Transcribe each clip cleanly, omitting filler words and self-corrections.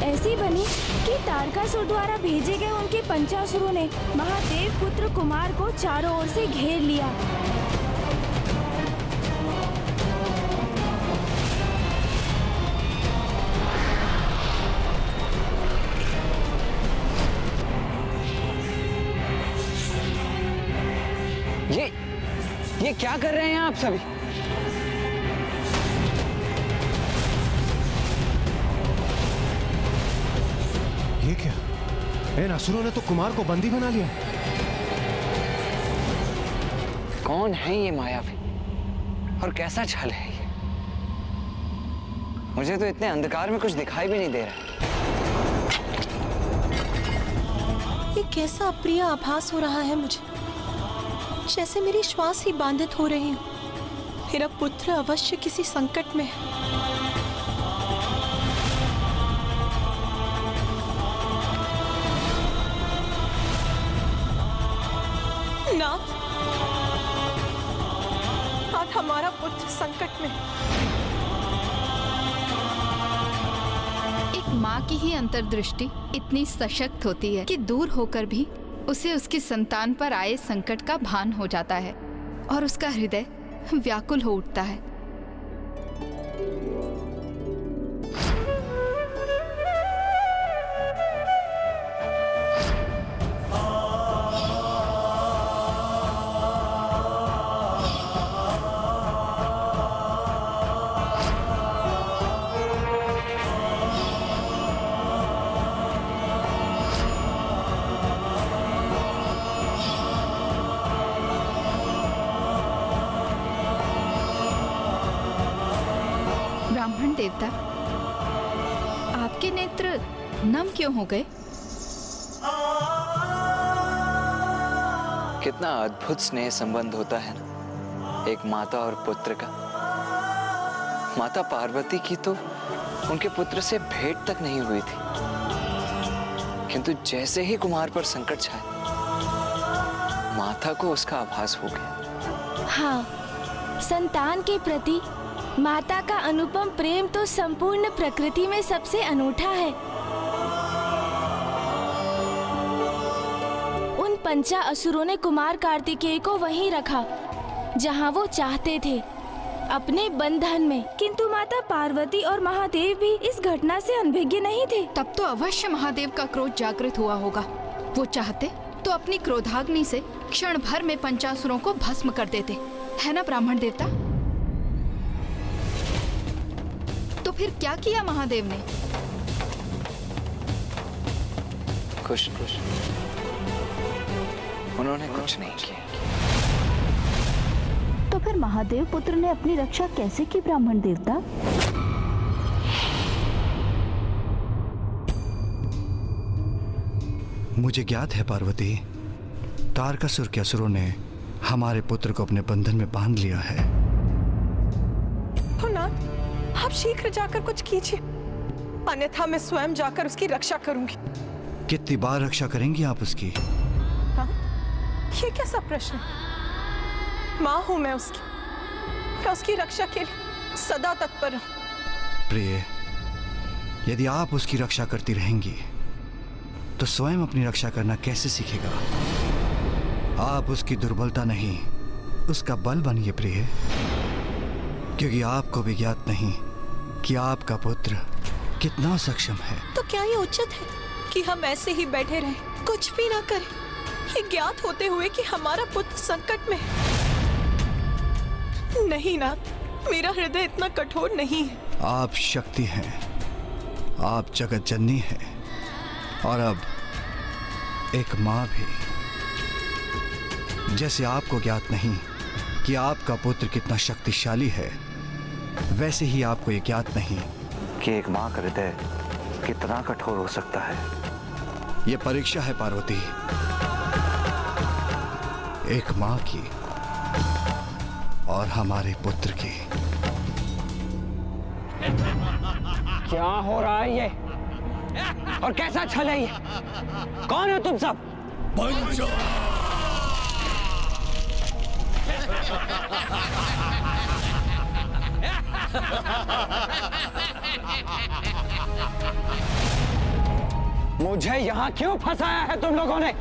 ऐसी बनी कि तारकासुर द्वारा भेजे गए उनके पंचासुरों ने महादेव पुत्र कुमार को चारों ओर से घेर लिया। ये क्या कर रहे हैं आप सभी? ये क्या? इन असुरों ने तो कुमार को बंदी बना लिया। कौन है ये मायावी और कैसा छल है ये? मुझे तो इतने अंधकार में कुछ दिखाई भी नहीं दे रहा। ये कैसा अप्रिय आभास हो रहा है मुझे, जैसे मेरी श्वास ही बाधित हो रही हो। मेरा पुत्र अवश्य किसी संकट में है। नाथ, आज हमारा पुत्र संकट में। एक माँ की ही अंतर्दृष्टि इतनी सशक्त होती है कि दूर होकर भी उसे उसकी संतान पर आए संकट का भान हो जाता है और उसका हृदय व्याकुल हो उठता है। ब्राह्मण देवता, आपके नेत्र नम क्यों हो गए? कितना अद्भुत स्नेह संबंध होता है ना एक माता और पुत्र का। माता पार्वती की तो उनके पुत्र से भेंट तक नहीं हुई थी, किंतु जैसे ही कुमार पर संकट छाया, माता को उसका आभास हो गया। हाँ, संतान के प्रति माता का अनुपम प्रेम तो संपूर्ण प्रकृति में सबसे अनूठा है। उन पंचा असुरों ने कुमार कार्तिकेय को वहीं रखा जहां वो चाहते थे, अपने बंधन में। किंतु माता पार्वती और महादेव भी इस घटना से अनभिज्ञ नहीं थे। तब तो अवश्य महादेव का क्रोध जागृत हुआ होगा। वो चाहते तो अपनी क्रोधाग्नि से क्षण भर में पंचासुरों को भस्म कर देते, है ना ब्राह्मण देवता? तो फिर क्या किया महादेव ने? कुछ उन्होंने कुछ नहीं किया। तो फिर महादेव पुत्र ने अपनी रक्षा कैसे की ब्राह्मण देवता? मुझे ज्ञात है पार्वती, तारकासुर के असुरों ने हमारे पुत्र को अपने बंधन में बांध लिया है। तो नाथ, आप शीघ्र जाकर कुछ कीजिए, अन्यथा मैं स्वयं जाकर उसकी रक्षा करूंगी। कितनी बार रक्षा करेंगी आप उसकी? हाँ? ये कैसा प्रश्न? माँ हूं मैं उसकी रक्षा के लिए सदा तत्पर हूं। प्रिय, यदि आप उसकी रक्षा करती रहेंगी तो स्वयं अपनी रक्षा करना कैसे सीखेगा? आप उसकी दुर्बलता नहीं, उसका बल बनिए प्रिय, क्योंकि आपको भी ज्ञात नहीं कि आपका पुत्र कितना सक्षम है। तो क्या ये उचित है कि हम ऐसे ही बैठे रहें, कुछ भी ना करें, ये ज्ञात होते हुए कि हमारा पुत्र संकट में है? नहीं नाथ, मेरा हृदय इतना कठोर नहीं है। आप शक्ति हैं, आप जगत जननी हैं, और अब एक माँ भी। जैसे आपको ज्ञात नहीं कि आपका पुत्र कितना शक्तिशाली है, वैसे ही आपको ये ज्ञात नहीं कि एक माँ का हृदय कितना कठोर हो सकता है। ये परीक्षा है पार्वती, एक माँ की और हमारे पुत्र की। क्या हो रहा है ये? और कैसा छल है ये? कौन हो तुम सब? मुझे यहाँ क्यों फंसाया है तुम लोगों ने?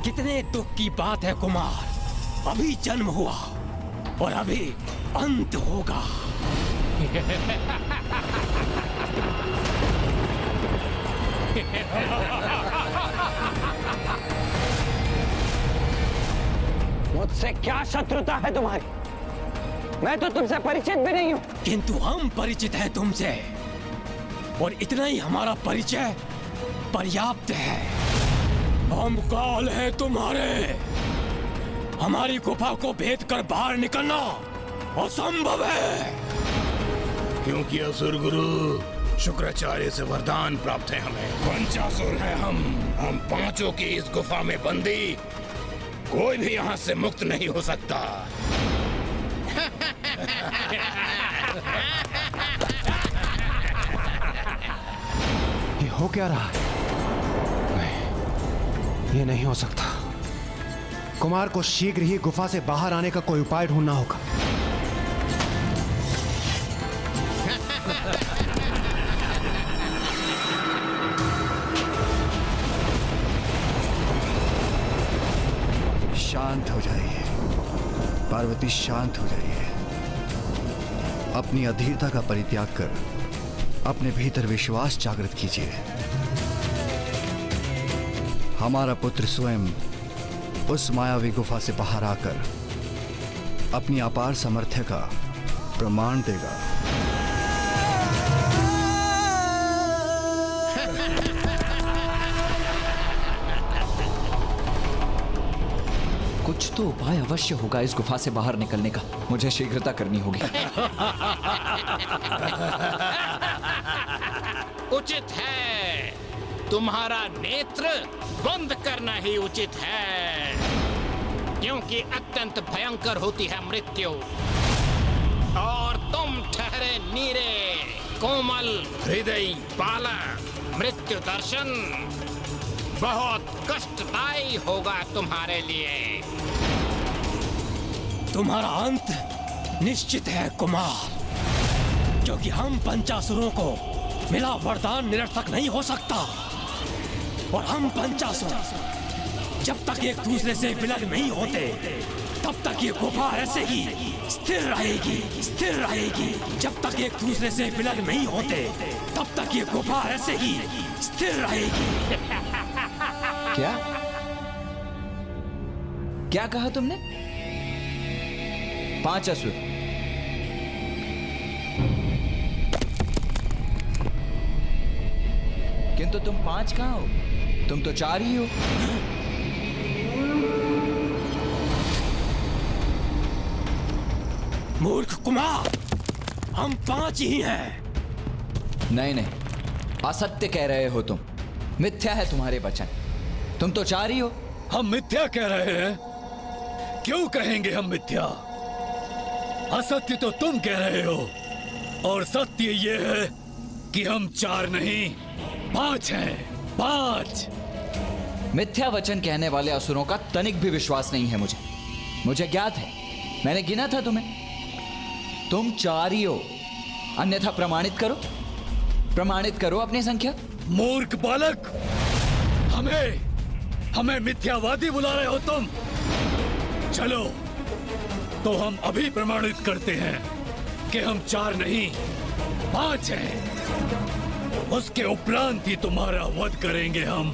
कितने दुख की बात है कुमार, अभी जन्म हुआ और अभी अंत होगा। मुझसे क्या शत्रुता है तुम्हारी? मैं तो तुमसे परिचित भी नहीं हूँ। किंतु हम परिचित हैं तुमसे, और इतना ही हमारा परिचय पर्याप्त है। हम काल हैं तुम्हारे, हमारी गुफा को भेद कर बाहर निकलना असंभव है। क्योंकि असुर गुरु शुक्राचार्य से वरदान प्राप्त है हमें। पंचासुर है हम पांचों की इस गुफा में बंदी, कोई भी यहाँ से मुक्त नहीं हो सकता। ये हो क्या रहा है? नहीं, ये नहीं हो सकता। कुमार को शीघ्र ही गुफा से बाहर आने का कोई उपाय ढूंढना होगा। शांत हो जाइए पार्वती, शांत हो जाइए। अपनी अधीरता का परित्याग कर अपने भीतर विश्वास जागृत कीजिए। हमारा पुत्र स्वयं उस मायावी गुफा से बाहर आकर अपनी अपार सामर्थ्य का प्रमाण देगा। कुछ तो उपाय अवश्य होगा इस गुफा से बाहर निकलने का। मुझे शीघ्रता करनी होगी। उचित है, तुम्हारा नेत्र बंद करना ही उचित है, क्योंकि अत्यंत भयंकर होती है मृत्यु। और तुम ठहरे नीरे कोमल हृदय बालक, मृत्यु दर्शन बहुत कष्टदायी होगा तुम्हारे लिए। तुम्हारा अंत निश्चित है कुमार, क्योंकि हम पंचासुरों को मिला वरदान निरर्थक नहीं हो सकता। और हम पंचासुर जब तक एक दूसरे से विलग नहीं होते, तब तक ये गुफा ऐसे ही स्थिर रहेगी, स्थिर रहेगी। जब तक एक दूसरे से विलग नहीं होते, तब तक ये गुफा ऐसे ही स्थिर रहेगी। क्या क्या कहा तुमने? 5 असुर? किंतु तुम 5 कहां हो? तुम तो 4 ही हो। मूर्ख कुमार, हम 5 ही हैं। नहीं नहीं, असत्य कह रहे हो तुम। मिथ्या है तुम्हारे वचन। तुम तो 4 ही हो। हम मिथ्या कह रहे हैं? क्यों कहेंगे हम मिथ्या? असत्य तो तुम कह रहे हो, और सत्य ये है कि हम 4 नहीं 5 हैं। 5। मिथ्या वचन कहने वाले असुरों का तनिक भी विश्वास नहीं है मुझे। मुझे ज्ञात है, मैंने गिना था तुम्हें। तुम 4 ही हो, अन्यथा प्रमाणित करो, प्रमाणित करो अपनी संख्या। मूर्ख बालक, हमें मिथ्यावादी बुला रहे हो तुम? चलो तो हम अभी प्रमाणित करते हैं कि हम 4 नहीं 5 हैं। उसके उपरांत ही तुम्हारा वध करेंगे हम।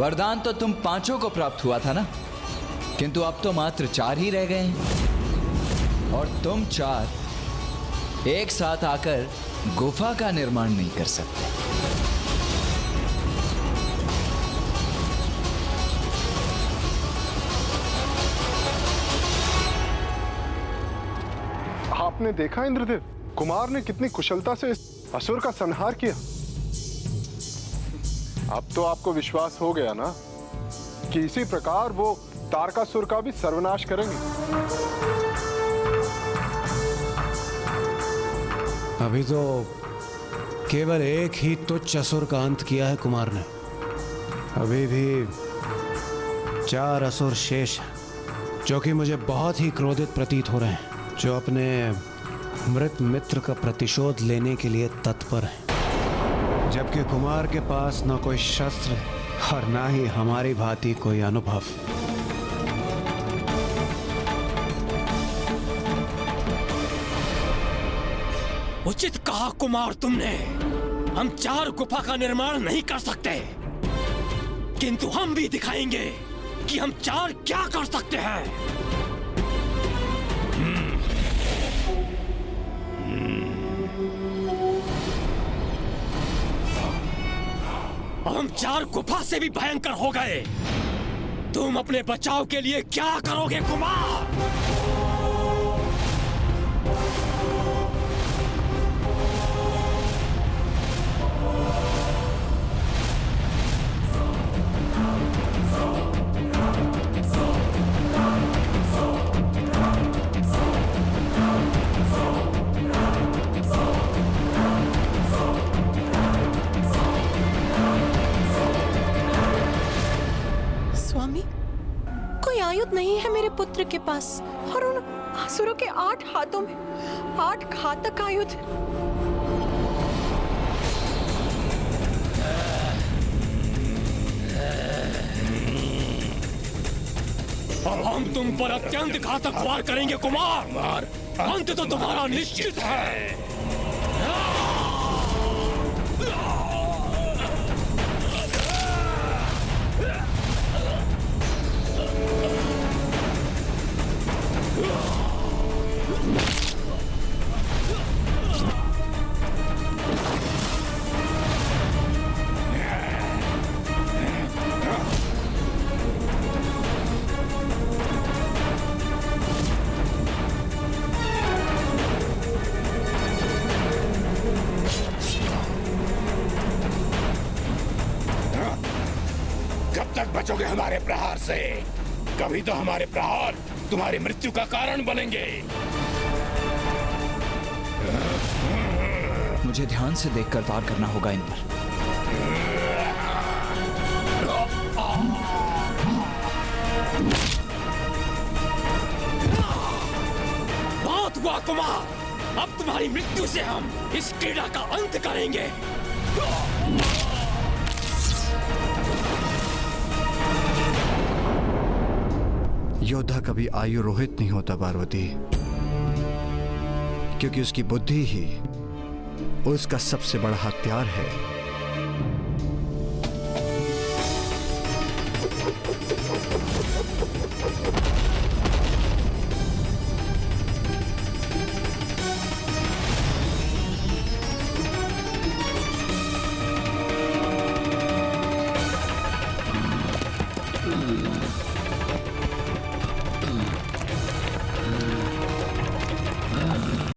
वरदान तो तुम 5 को प्राप्त हुआ था ना, किंतु अब तो मात्र 4 ही रह गए हैं। और तुम 4 एक साथ आकर गुफा का निर्माण नहीं कर सकते। आपने देखा इंद्रदेव, कुमार ने कितनी कुशलता से इस असुर का संहार किया। अब तो आपको विश्वास हो गया ना कि इसी प्रकार वो तारकासुर का भी सर्वनाश करेंगे। अभी तो केवल एक ही तुच्छ असुर का अंत किया है कुमार ने। अभी भी 4 असुर शेष हैं, जो कि मुझे बहुत ही क्रोधित प्रतीत हो रहे हैं, जो अपने मृत मित्र का प्रतिशोध लेने के लिए तत्पर हैं। जबकि कुमार के पास न कोई शस्त्र और ना ही हमारी भांति कोई अनुभव। उचित कहा कुमार तुमने। हम 4 गुफा का निर्माण नहीं कर सकते, किंतु हम भी दिखाएंगे कि हम 4 क्या कर सकते हैं। अब हम 4 गुफा से भी भयंकर हो गए। तुम अपने बचाव के लिए क्या करोगे कुमार? स्वामी, कोई आयुध नहीं है मेरे पुत्र के पास, और उन असुरों के 8 हाथों में 8 घातक आयुध। अब हम तुम पर अत्यंत घातक वार करेंगे कुमार। अंत तो तुम्हारा निश्चित है। कब तक बचोगे हमारे प्रहार से? कभी तो हमारे प्रहार तुम्हारी मृत्यु का कारण बनेंगे। मुझे ध्यान से देखकर वार करना होगा इन पर। बहुत हुआ कुमार, अब तुम्हारी मृत्यु से हम इस क्रीड़ा का अंत करेंगे। योद्धा कभी आयु रोहित नहीं होता पार्वती, क्योंकि उसकी बुद्धि ही उसका सबसे बड़ा हथियार है।